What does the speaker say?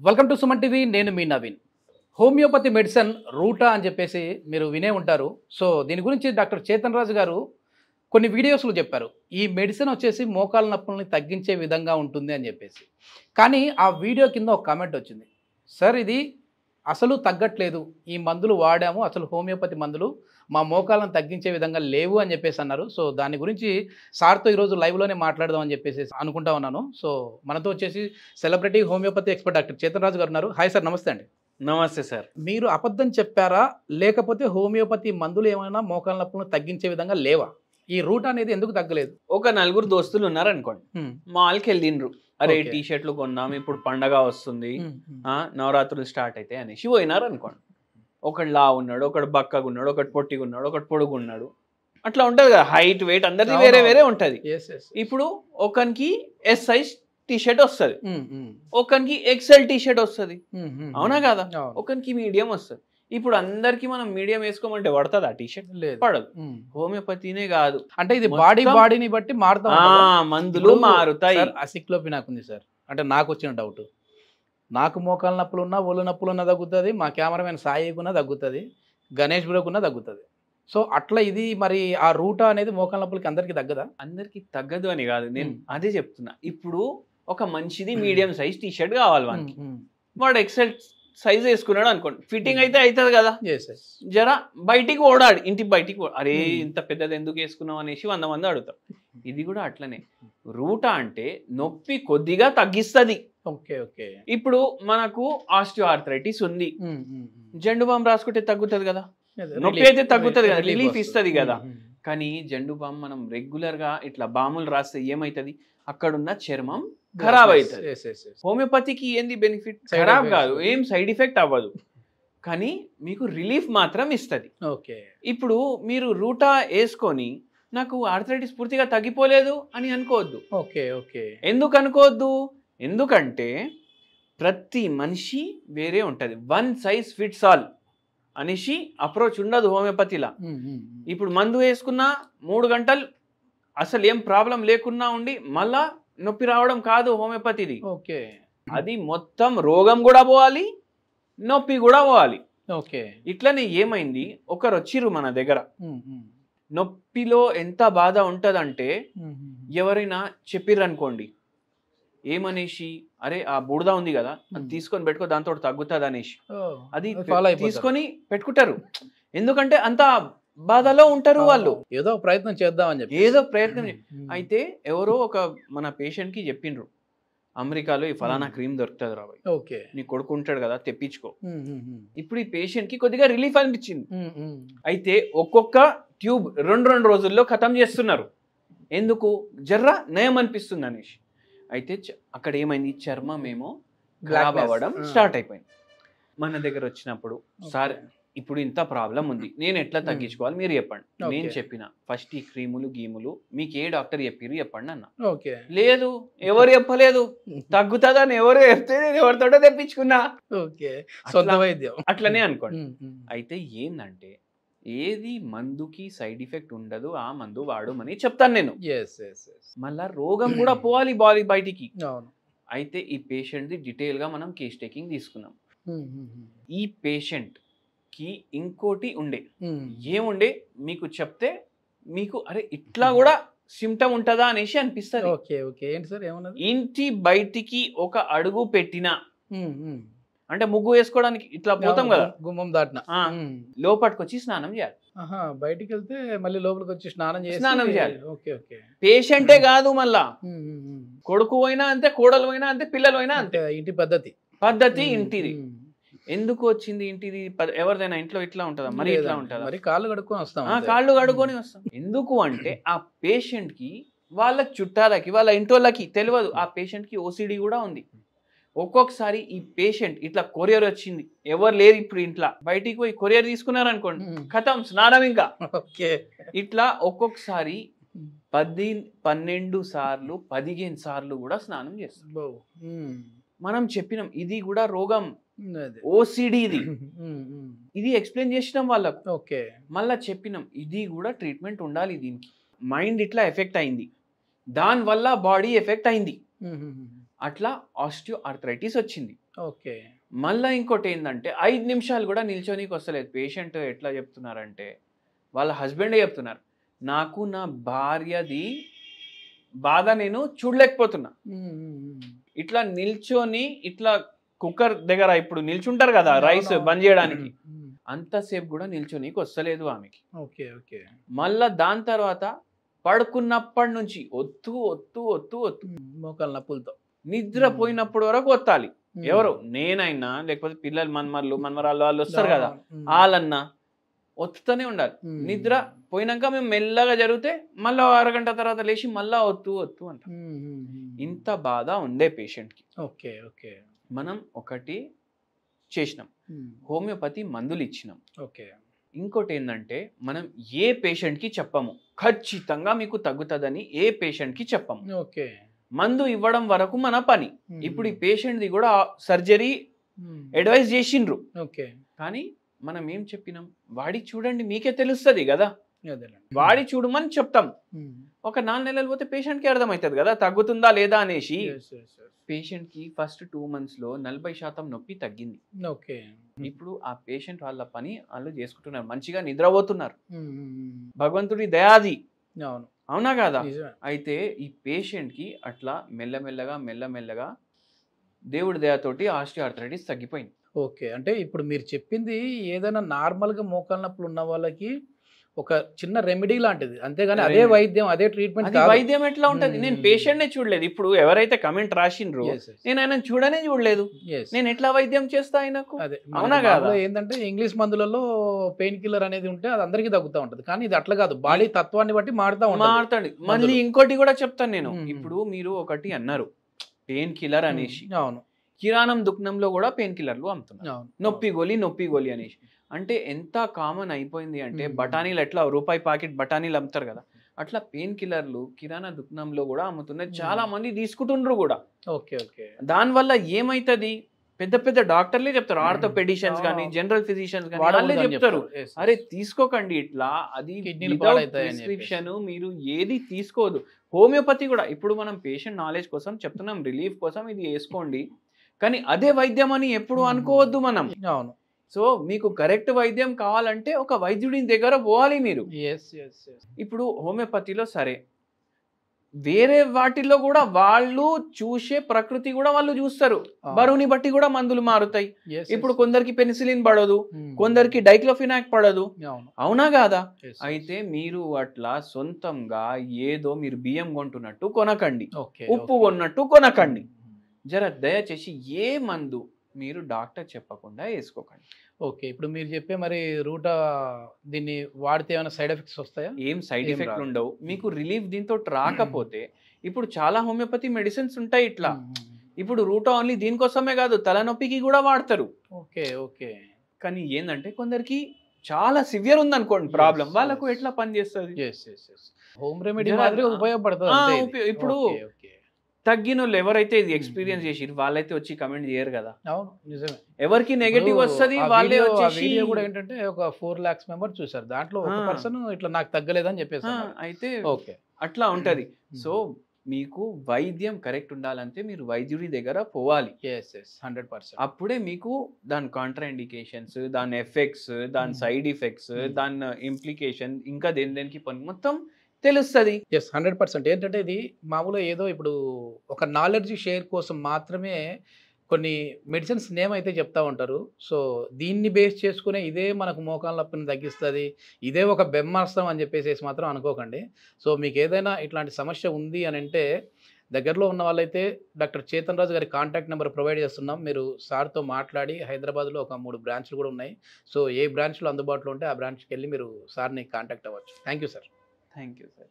Welcome to Suman TV. నేను మీ Naveen. Homeopathy medicine రూటా అని చెప్పేసి మీరు వినే ఉంటారు. సో దీని గురించి డాక్టర్ చేతన్ రాజు గారు కొన్ని వీడియోస్లో చెప్పారు. ఈ మెడిసిన్ వచ్చేసి మోకాల నొప్పుల్ని తగ్గించే విధంగా ఉంటుంది అని చెప్పేసి. కానీ ఆ వీడియో కింద ఒక కామెంట్ వచ్చింది, సార్ ఇది అసలు తగ్గట్లేదు, ఈ మందులు వాడాము, అసలు హోమియోపతి మందులు మా మోకాలను తగ్గించే విధంగా లేవు అని చెప్పేసి అన్నారు. సో దాని గురించి సార్తో ఈరోజు లైవ్లోనే మాట్లాడదాం అని చెప్పేసి అనుకుంటా ఉన్నాను. సో మనతో వచ్చేసి celebrity homeopathy expert doctor Chetan Raju గారు ఉన్నారు. హాయ్ సార్, నమస్తే అండి. నమస్తే సార్. మీరు అబద్ధం చెప్పారా, లేకపోతే హోమియోపతి మందులు ఏమైనా మోకాల నొప్పులను తగ్గించే విధంగా లేవా? ఈ రూట్ అనేది ఎందుకు తగ్గలేదు? ఒక నలుగురు దోస్తులు ఉన్నారనుకోండి, మాల్కి వెళ్ళిండ్రు. అరే టీ షర్ట్లు కొన్నాం, ఇప్పుడు పండగ వస్తుంది, నవరాత్రులు స్టార్ట్ అయితే అనేసి పోయినారు అనుకోండి. ఒకడు లా ఉన్నాడు, ఒకడు బక్కగా ఉన్నాడు, ఒకటి పొట్టిగా ఉన్నాడు, ఒకటి పొడుగు ఉన్నాడు. అట్లా ఉంటది కదా, హైట్ వెయిట్ అందరిది వేరే వేరే ఉంటది. ఇప్పుడు ఒకనికి ఎస్ సైజ్ టీ షర్ట్ వస్తుంది, ఒకనికి ఎక్సెల్ టీ షర్ట్ వస్తుంది, అవునా కదా? ఒకనికి మీడియం వస్తుంది. ఇప్పుడు అందరికి మనం మీడియం వేసుకోమంటే పడుతుంది ఆ టీ షర్ట్? పడదు. హోమియోపతినే కాదు, అంటే ఇది బాడీని బట్టి మారుతా, మందులు మారుతాయి. అసిక్లోపి నాకుంది సార్, అంటే నాకు వచ్చిన డౌట్, నాకు మోకాల నొప్పులు ఉన్నా, ఒళ్ళు నొప్పులు ఉన్నా తగ్గుతుంది, మా కెమెరామెన్ సాయికున్నా తగ్గుతుంది, గణేష్ బ్రోకున్నా తగ్గుతుంది. సో అట్లా ఇది మరి ఆ రూటా అనేది మోకాల నొప్పులకి అందరికి తగ్గదా? అందరికి తగ్గదు అని కాదు, నేను అదే చెప్తున్నా. ఇప్పుడు ఒక మంచిది మీడియం సైజ్ టీ షర్ట్ కావాలి వానికి, వాడు ఎక్సెల్ సైజ్ వేసుకున్నాడు అనుకోండి, ఫిట్టింగ్ అయితే అవుతుంది కదా. జరా బయటికి ఓడాడు, ఇంటి బయటికి అరే ఇంత పెద్దది ఎందుకు వేసుకున్నావు అనేసి 100 మంది అడుగుతారు. ఇది కూడా అట్లనే. రూటా అంటే నొప్పి కొద్దిగా తగ్గిస్తుంది. ఇప్పుడు మనకు ఆస్టియో ఆర్థరైటిస్ ఉంది, జండు బామ్ రాసుకుంటే తగ్గుతుంది కదా, నొప్పి అయితే తగ్గుతుంది కదా, రిలీఫ్ ఇస్తుంది కదా. కానీ జండు బామ్ మనం రెగ్యులర్ గా ఇట్లా బాములు రాస్తే ఏమైతుంది, అక్కడున్న చర్మం ఖరాబ్ అవుతుంది. హోమియోపతికి ఏంది బెనిఫిట్? ఖరాబ్ కాదు, ఏం సైడ్ ఎఫెక్ట్ అవ్వదు, కానీ మీకు రిలీఫ్ మాత్రం ఇస్తుంది. ఇప్పుడు మీరు రూటా వేసుకొని నాకు ఆర్థరైటిస్ పూర్తిగా తగ్గిపోలేదు అని అనుకోవద్దు. ఎందుకు అనుకోవద్దు? ఎందుకంటే ప్రతి మనిషి వేరే ఉంటుంది, వన్ సైజ్ ఫిట్స్ ఆల్ అనేసి అప్రోచ్ ఉండదు హోమియోపతిలా. ఇప్పుడు మందు వేసుకున్నా 3 గంటలు అసలు ఏం ప్రాబ్లం లేకున్నా ఉండి మళ్ళా నొప్పి రావడం కాదు హోమియోపతిది. అది మొత్తం రోగం కూడా పోవాలి, నొప్పి కూడా పోవాలి. ఇట్లనే ఏమైంది, ఒకరు వచ్చిర్రు మన దగ్గర, నొప్పిలో ఎంత బాధ ఉంటదంటే ఎవరైనా చెప్పిర్రు అనుకోండి, ఏమనేసి, అరే ఆ బూడిద ఉంది కదా అది తీసుకొని పెట్టుకో, దాంతో తగ్గుతుంది అనేసి అది తీసుకొని పెట్టుకుంటారు. ఎందుకంటే అంత బాధలో ఉంటారు వాళ్ళు, ఏదో ప్రయత్నం చేద్దామని చెప్పి ఏదో ప్రయత్నం. అయితే ఎవరో ఒక మన పేషెంట్ కి చెప్పిండ్రు, అమెరికాలో ఈ ఫలానా క్రీమ్ దొరుకుతుంది రాబోయ్, నీ కొడుకు ఉంటాడు కదా తెప్పించుకో. ఇప్పుడు ఈ పేషెంట్ కి కొద్దిగా రిలీఫ్ అనిపించింది. అయితే ఒక్కొక్క ట్యూబ్ 2 రోజుల్లో ఖతం చేస్తున్నారు. ఎందుకు? జర్రా నయం అనిపిస్తుంది అనేసి. అయితే అక్కడ ఏమైంది, చర్మం ఏమో ఖరాబ్ అవ్వడం స్టార్ట్ అయిపోయింది. మన దగ్గర వచ్చినప్పుడు, సార్ ఇప్పుడు ఇంత ప్రాబ్లం ఉంది, నేను ఎట్లా తగ్గించుకోవాలి మీరు చెప్పండి. నేను చెప్పిన ఫస్ట్ ఈ క్రీములు గీములు మీకు ఏ డాక్టర్ చెప్పిర్రు చెప్పండి అన్న. లేదు, ఎవరు చెప్పలేదు, తగ్గుతుందని ఎవరు చెప్తే నేను ఎవరితోటో తెప్పించుకున్నా. అట్లనే అనుకోండి. అయితే ఏందంటే ఏది మందుకి సైడ్ ఎఫెక్ట్ ఉండదు ఆ మందు వాడమని చెప్తాను నేను. మళ్ళా రోగం కూడా పోవాలి బాడీ బయటికి. అయితే ఈ పేషెంట్ది డీటెయిల్ గా మనం కేస్ టేకింగ్ తీసుకున్నాం. ఈ పేషెంట్ కి ఇంకోటి ఉండే, ఏముండే మీకు చెప్తే మీకు అరే ఇట్లా కూడా సిమ్టమ్ ఉంటుందా అనేసి అనిపిస్తుంది. ఇంటి బయటికి ఒక అడుగు పెట్టినా, అంటే ముగ్గు వేసుకోవడానికి ఇట్లా పోతాం కదా, గుమ్మం దాటిన లోపలికి వచ్చి స్నానం చేయాలి. బయటికి వెళ్తే మళ్ళీ లోపలికి వచ్చి స్నానం చేయాలి. పేషెంటే కాదు, మళ్ళా కొడుకు అయినా అంతే, కోడలు అయినా అంతే, పిల్లలు అయినా అంతే. ఇంటి పద్ధతి ఇంటిది. ఎందుకు వచ్చింది ఇంటిది? ఎవరిదైనా ఇంట్లో ఇట్లా ఉంటుందా? మరి ఇట్లా ఉంటుందా? కాళ్ళు కడుక్కొని వస్తాం, కాళ్ళు కడుక్కొని వస్తాం. ఎందుకు అంటే ఆ పేషెంట్ కి వాళ్ళ చుట్టాలకి వాళ్ళ ఇంటోళ్ళకి తెలియదు ఆ పేషెంట్ కి ఓసిడి కూడా ఉంది. ఒక్కొక్కసారి ఈ పేషెంట్ ఇట్లా కొరియర్ వచ్చింది, ఎవరు లేరు ఇప్పుడు ఇంట్లో, బయటికి పోయి కొరియర్ తీసుకున్నారనుకోండి, ఖతం స్నానం ఇంకా. ఇట్లా ఒక్కొక్కసారి 10, 12 సార్లు 15 సార్లు కూడా స్నానం చేస్తాం. మనం చెప్పినాం ఇది కూడా రోగం, ఓసిడి ఇది ఎక్స్ప్లెయిన్ చేసినాం వాళ్ళకు. మళ్ళా చెప్పినాం ఇది కూడా ట్రీట్మెంట్ ఉండాలి, దీనికి మైండ్ ఇట్లా ఎఫెక్ట్ అయింది, దానివల్ల బాడీ ఎఫెక్ట్ అయింది, అట్లా ఆస్టియో ఆర్థరైటిస్ వచ్చింది. ఓకే. మళ్ళీ ఇంకోటి ఏంటంటే 5 నిమిషాలు కూడా నిల్చోనీకి వస్తలేదు. పేషెంట్ ఎట్లా చెప్తున్నారంటే వాళ్ళ హస్బెండే చెప్తున్నారు, నాకు నా భార్యది బాధ నేను చూడలేకపోతున్నా. ఇట్లా నిల్చొని ఇట్లా కుక్కర్ దగ్గర ఇప్పుడు నిల్చుంటారు కదా రైస్ బంద్ చేయడానికి, అంతసేపు కూడా నిల్చొనీకి వస్తలేదు ఆమెకి. ఓకే. ఓకే. మళ్ళా దాని తర్వాత పడుకున్నప్పటి నుంచి ఒత్తు ఒత్తు ఒత్తు ఒత్తు మోకాళ్ళ నొప్పులతో నిద్రపోయినప్పుడు వరకు ఒత్తాలి. ఎవరు, నేనైనా లేకపోతే పిల్లలు మనమరాళ్ళు వాళ్ళు వస్తారు కదా, వాళ్ళన్నా ఒత్తుతూనే ఉండాలి. నిద్ర పోయినాక మేము మెల్లగా జరిగితే మళ్ళీ అరగంట తర్వాత లేచి మళ్ళా ఒత్తు ఒత్తు అంట. ఇంత బాధ ఉండే పేషెంట్కి. ఓకే. ఓకే. మనం ఒకటి చేసినాం, హోమియోపతి మందులు ఇచ్చినాం. ఓకే. ఇంకోటి ఏంటంటే మనం ఏ పేషెంట్కి చెప్పము ఖచ్చితంగా మీకు తగ్గుతుందని, ఏ పేషెంట్కి చెప్పము. ఓకే. మందు ఇవ్వడం వరకు మన పని. ఇప్పుడు ఈ పేషెంట్ది కూడా సర్జరీ అడ్వైజ్ చేసిండ్రు, ఓకే. కానీ మనం ఏం చెప్పినాం, వాడి చూడండి మీకే తెలుస్తుంది కదా, వాడి చూడమని చెప్తాం. ఒక 4 నెలలు పోతే పేషెంట్కి అర్థమవుతుంది కదా తగ్గుతుందా లేదా అనేసి. పేషెంట్కి ఫస్ట్ 2 monthsలో 40% నొప్పి తగ్గింది. ఓకే. ఇప్పుడు ఆ పేషెంట్ వాళ్ళ పని వాళ్ళు చేసుకుంటున్నారు, మంచిగా నిద్రపోతున్నారు. భగవంతుడి దయాది. అవును. అవునా కాదా? అయితే ఈ పేషెంట్కి అట్లా మెల్లమెల్లగా దేవుడి దయతోటి ఆస్టియోఆర్థరైటిస్ తగ్గిపోయింది. ఓకే. అంటే ఇప్పుడు మీరు చెప్పింది ఏదైనా నార్మల్గా మోకాళ్ళ నొప్పులు ఉన్న వాళ్ళకి ఒక చిన్న రెమెడీ లాంటిది, అంతేగాని అదే వైద్యం అదే ట్రీట్మెంట్. వైద్యం ఎట్లా ఉంటది, నేను పేషెంట్నే చూడలేదు. ఇప్పుడు ఎవరైతే కమెంట్ రాసిండ్రో నేను ఆయన చూడలేదు, నేను ఎట్లా వైద్యం చేస్తా ఆయనకు? అవునా కాదా? ఏంటంటే ఇంగ్లీష్ మందులలో పెయిన్ కిల్లర్ అనేది ఉంటే అది అందరికీ తగ్గుతూ ఉంటది, కానీ ఇది అట్లా కాదు, బాడీ తత్వాన్ని బట్టి మారుతాడు. మళ్ళీ ఇంకోటి కూడా చెప్తాను నేను. ఇప్పుడు మీరు ఒకటి అన్నారు పెయిన్ కిల్లర్ అనేసి. అవును. కిరాణం దుకాణంలో కూడా పెయిన్ కిల్లర్లు అమ్ముతున్నారు, నొప్పి గోలి అనేసి. అంటే ఎంత కామన్ అయిపోయింది అంటే బఠానీలు ఎట్లా రూపాయి ప్యాకెట్ బఠానీలు అమ్ముతారు కదా, అట్లా పెయిన్ కిల్లర్లు కిరాణా దుకాణంలో కూడా అమ్ముతున్నాయి, చాలా మంది తీసుకుంటుండ్రు కూడా. ఓకే. ఓకే. దానివల్ల ఏమైతుంది, పెద్ద పెద్ద డాక్టర్లే చెప్తారు, ఆర్థోపెడిషియన్స్ కానీ జనరల్ ఫిజిషియన్స్ కానీ వాళ్ళే చెప్తారు, అరే తీసుకోకండి ఇట్లా, అది ప్రిస్క్రిప్షన్ మీరు ఏది తీసుకోదు. హోమియోపతి కూడా ఇప్పుడు మనం పేషెంట్ నాలెడ్జ్ కోసం చెప్తున్నాం, రిలీఫ్ కోసం ఇది వేసుకోండి, కానీ అదే వైద్యం అని ఎప్పుడు అనుకోవద్దు మనం. అవును. సో మీకు కరెక్ట్ వైద్యం కావాలంటే ఒక వైద్యుడి దగ్గర పోవాలి మీరు. ఇప్పుడు హోమియోపతిలో సరే, వేరే వాటిల్లో కూడా వాళ్ళు చూసే ప్రకృతి కూడా వాళ్ళు చూస్తారు, బరువుని బట్టి కూడా మందులు మారుతాయి. ఇప్పుడు కొందరికి పెనిసిలిన్ పడదు, కొందరికి డైక్లోఫినాక్ పడదు, అవునా కాదా? అయితే మీరు అట్లా సొంతంగా ఏదో మీరు బియ్యం కొంటున్నట్టు కొనకండి, ఉప్పు కొన్నట్టు కొనకండి. జర దయచేసి ఏ మందు మీరు డాక్టర్ చెప్పకుండా వేసుకోకండి. ఓకే. ఇప్పుడు మీరు చెప్పే మరి రూటా దీన్ని వాడితే ఏమైనా సైడ్ ఎఫెక్ట్స్ వస్తాయా? ఏం సైడ్ ఎఫెక్ట్ ఉండవు, మీకు రిలీఫ్ దీంతో రాకపోతే ఇప్పుడు చాలా హోమియోపతి మెడిసిన్స్ ఉంటాయి ఇట్లా. ఇప్పుడు రూటా ఓన్లీ దీనికోసమే కాదు, తలనొప్పికి కూడా వాడతారు. ఓకే. ఓకే. కానీ ఏంటంటే కొందరికి చాలా సివియర్ ఉంది అనుకోండి ప్రాబ్లం, వాళ్ళకు ఎట్లా పని చేస్తుంది, హోమ్ రెమెడీ మాదిరి ఉపయోగపడుతుంది. ఇప్పుడు తగ్గిన వాళ్ళు ఎవరైతే ఇది ఎక్స్పీరియన్స్ చేసిరు వాళ్ళైతే వచ్చి కమెంట్ చేయరు కదా. అవును, నిజమే. ఎవరికి నెగటివ్ వస్తుంది వాళ్ళే వచ్చేసి కూడా ఏంటంటే ఒక 4 lakhs మెంబర్స్ చూసారు, దాంట్లో ఒక పర్సన్ ఇట్లా నాకు తగ్గలేదని చెప్పేసి. అయితే ఓకే అట్లా ఉంటది. సో మీకు వైద్యం కరెక్ట్ ఉండాలంటే మీరు వైద్యుడి దగ్గర పోవాలి. 100%. అప్పుడే మీకు దాని కాంట్రా ఇండికేషన్స్, దాని ఎఫెక్ట్స్, దాని సైడ్ ఎఫెక్ట్స్, దాని ఇంప్లికేషన్, ఇంకా దేనికి పని మొత్తం తెలుస్తుంది. 100%. ఏంటంటే ఇది మామూలుగా ఏదో ఇప్పుడు ఒక నాలెడ్జ్ షేర్ కోసం మాత్రమే కొన్ని మెడిసిన్స్ నేమ్ అయితే చెప్తా ఉంటారు. సో దీన్ని బేస్ చేసుకునే ఇదే మనకు మోకాళ్ళ నొప్పిని తగ్గిస్తుంది, ఇదే ఒక బెమ్మాస్త్రం అని చెప్పేసి మాత్రం అనుకోకండి. సో మీకు ఏదైనా ఇట్లాంటి సమస్య ఉంది అని అంటే దగ్గరలో ఉన్న వాళ్ళైతే డాక్టర్ చేతన్ రాజు గారి కాంటాక్ట్ నెంబర్ ప్రొవైడ్ చేస్తున్నాం. మీరు సార్తో మాట్లాడి హైదరాబాద్లో ఒక 3 బ్రాంచ్లు కూడా ఉన్నాయి. సో ఏ బ్రాంచ్లో అందుబాటులో ఉంటే ఆ బ్రాంచ్కి వెళ్ళి మీరు సార్ని కాంటాక్ట్ అవ్వచ్చు. Thank you sir. Thank you, sir.